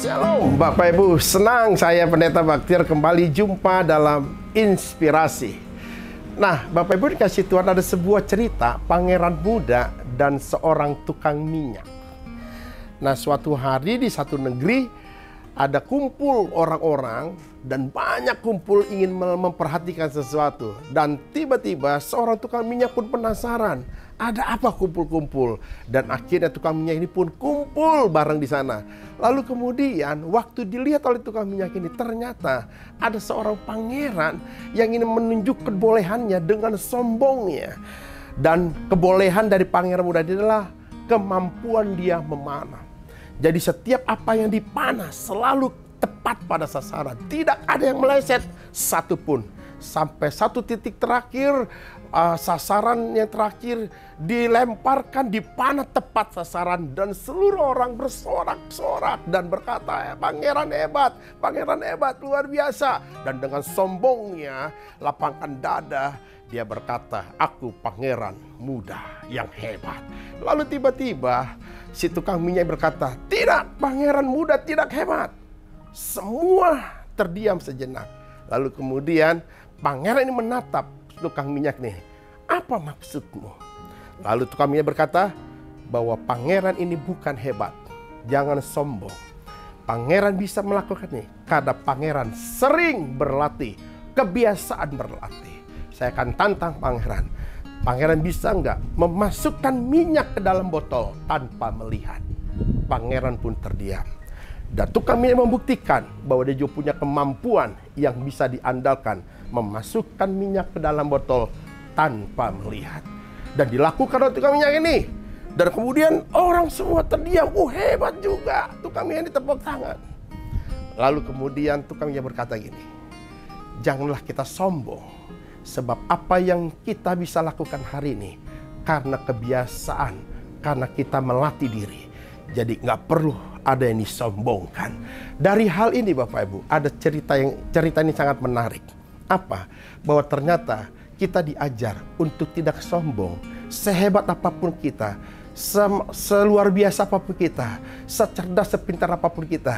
Shalom Bapak Ibu, senang saya Pendeta Baktiar kembali jumpa dalam Inspirasi. Nah Bapak Ibu, dikasih Tuhan ada sebuah cerita pangeran muda dan seorang tukang minyak. Nah suatu hari di satu negeri ada kumpul orang-orang dan banyak kumpul ingin memperhatikan sesuatu. Dan tiba-tiba seorang tukang minyak pun penasaran, ada apa kumpul-kumpul? Dan akhirnya tukang minyak ini pun kumpul bareng di sana. Lalu kemudian waktu dilihat oleh tukang minyak ini, ternyata ada seorang pangeran yang ingin menunjuk kebolehannya dengan sombongnya. Dan kebolehan dari pangeran muda adalah kemampuan dia memanah. Jadi setiap apa yang dipanah selalu tepat pada sasaran. Tidak ada yang meleset satupun. Sampai satu titik terakhir, sasaran yang terakhir dilemparkan, dipanah tepat sasaran. Dan seluruh orang bersorak-sorak dan berkata, pangeran hebat, luar biasa. Dan dengan sombongnya, lapangkan dada, dia berkata, aku pangeran muda yang hebat. Lalu tiba-tiba si tukang minyak berkata, tidak, pangeran muda tidak hebat. Semua terdiam sejenak. Lalu kemudian pangeran ini menatap tukang minyak nih. Apa maksudmu? Lalu tukang minyak berkata bahwa pangeran ini bukan hebat. Jangan sombong. Pangeran bisa melakukannya karena pangeran sering berlatih. Kebiasaan berlatih. Saya akan tantang pangeran. Pangeran bisa nggak memasukkan minyak ke dalam botol tanpa melihat? Pangeran pun terdiam. Dan tukang minyak membuktikan bahwa dia juga punya kemampuan yang bisa diandalkan. Memasukkan minyak ke dalam botol tanpa melihat. Dan dilakukan oleh tukang minyak ini. Dan kemudian orang semua terdiam. Hebat juga. Tukang minyak ini tepuk tangan. Lalu kemudian tukang minyak berkata gini. Janganlah kita sombong. Sebab apa yang kita bisa lakukan hari ini karena kebiasaan, karena kita melatih diri. Jadi nggak perlu ada yang disombongkan. Dari hal ini Bapak Ibu, ada cerita ini sangat menarik. Apa? Bahwa ternyata kita diajar untuk tidak sombong. Sehebat apapun kita, seluar biasa apapun kita, secerdas sepintar apapun kita,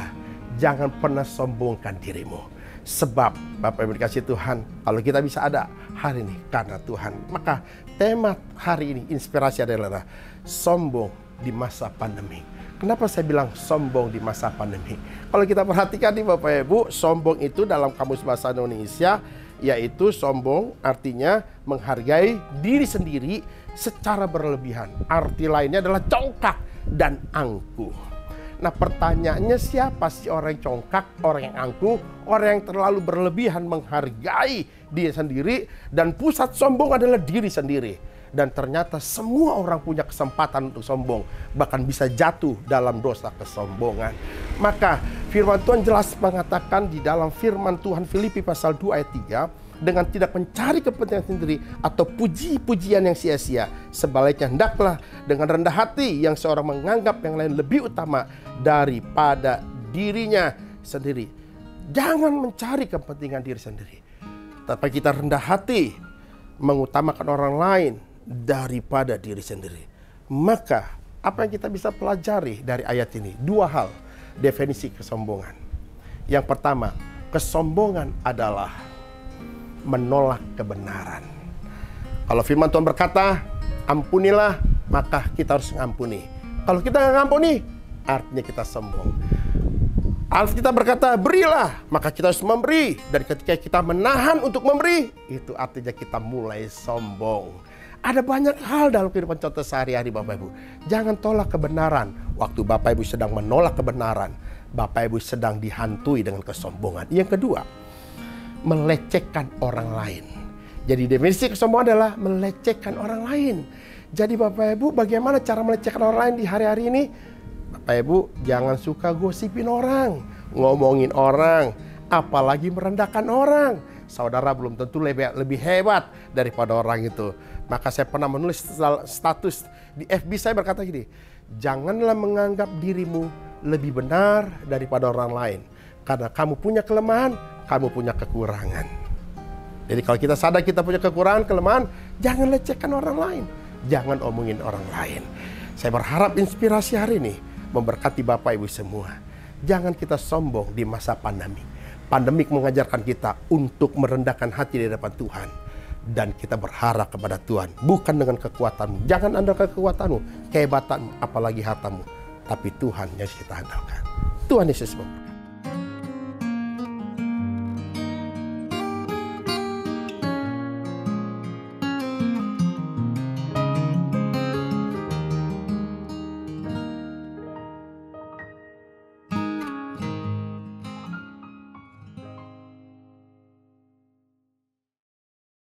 jangan pernah sombongkan dirimu. Sebab Bapak Ibu dikasih Tuhan, kalau kita bisa ada hari ini karena Tuhan. Maka tema hari ini inspirasi adalah sombong di masa pandemi. Kenapa saya bilang sombong di masa pandemi? Kalau kita perhatikan nih Bapak Ibu, sombong itu dalam Kamus Bahasa Indonesia yaitu sombong artinya menghargai diri sendiri secara berlebihan. Arti lainnya adalah congkak dan angkuh. Nah pertanyaannya, siapa sih orang yang congkak, orang yang angkuh, orang yang terlalu berlebihan menghargai diri sendiri, dan pusat sombong adalah diri sendiri. Dan ternyata semua orang punya kesempatan untuk sombong, bahkan bisa jatuh dalam dosa kesombongan. Maka firman Tuhan jelas mengatakan di dalam firman Tuhan Filipi pasal 2 ayat 3, dengan tidak mencari kepentingan sendiri atau puji-pujian yang sia-sia. Sebaliknya hendaklah dengan rendah hati yang seorang menganggap yang lain lebih utama daripada dirinya sendiri. Jangan mencari kepentingan diri sendiri, tapi kita rendah hati mengutamakan orang lain daripada diri sendiri. Maka apa yang kita bisa pelajari dari ayat ini? Dua hal definisi kesombongan. Yang pertama, kesombongan adalah menolak kebenaran. Kalau firman Tuhan berkata, ampunilah, maka kita harus mengampuni. Kalau kita nggak ngampuni, artinya kita sombong. Alkitab berkata, berilah, maka kita harus memberi. Dan ketika kita menahan untuk memberi, itu artinya kita mulai sombong. Ada banyak hal dalam kehidupan contoh sehari-hari Bapak Ibu. Jangan tolak kebenaran. Waktu Bapak Ibu sedang menolak kebenaran, Bapak Ibu sedang dihantui dengan kesombongan. Yang kedua, melecehkan orang lain. Jadi definisi kesombongan adalah melecehkan orang lain. Jadi Bapak Ibu, bagaimana cara melecehkan orang lain di hari-hari ini? Bapak Ibu, jangan suka gosipin orang, ngomongin orang, apalagi merendahkan orang. Saudara belum tentu lebih hebat daripada orang itu. Maka saya pernah menulis status di FB, saya berkata gini, janganlah menganggap dirimu lebih benar daripada orang lain. Karena kamu punya kelemahan, kamu punya kekurangan. Jadi kalau kita sadar kita punya kekurangan, kelemahan, jangan lecehkan orang lain. Jangan omongin orang lain. Saya berharap inspirasi hari ini memberkati Bapak Ibu semua. Jangan kita sombong di masa pandemi. Pandemik mengajarkan kita untuk merendahkan hati di hadapan Tuhan. Dan kita berharap kepada Tuhan, bukan dengan kekuatanmu. Jangan andalkan kekuatanmu, kehebatanmu, apalagi hartamu. Tapi Tuhan yang kita andalkan. Tuhan Yesus memberkati.